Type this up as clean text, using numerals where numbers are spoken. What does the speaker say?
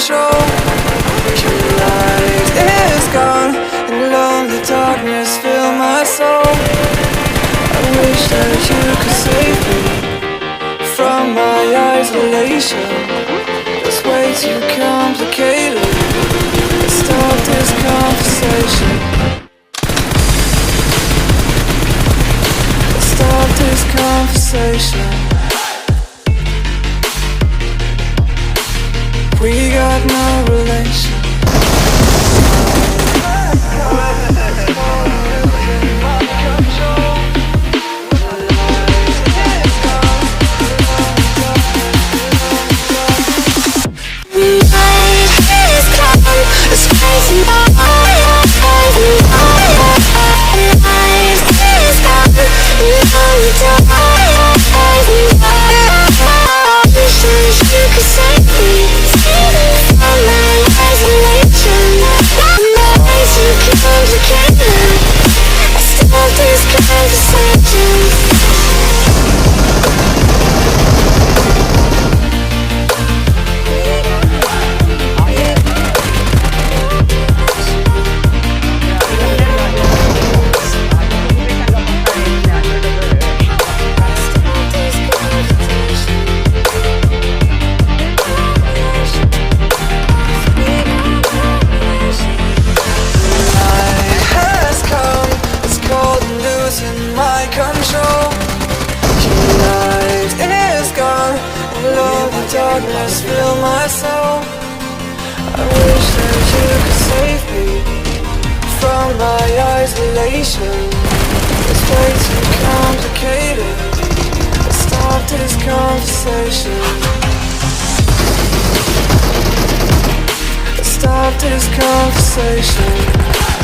control. Your light is gone, and lonely darkness fill my soul. I wish that you could save me from my isolation. It's way too complicated. Let's stop this conversation. Let's stop this conversation. We got no relation. It's crazy. You could save me from my isolation. I'm way too complicated. I stop this conversation. Darkness fill my soul. I wish that you could save me from my isolation. It's way too complicated. Let's stop this conversation. Let's stop this conversation.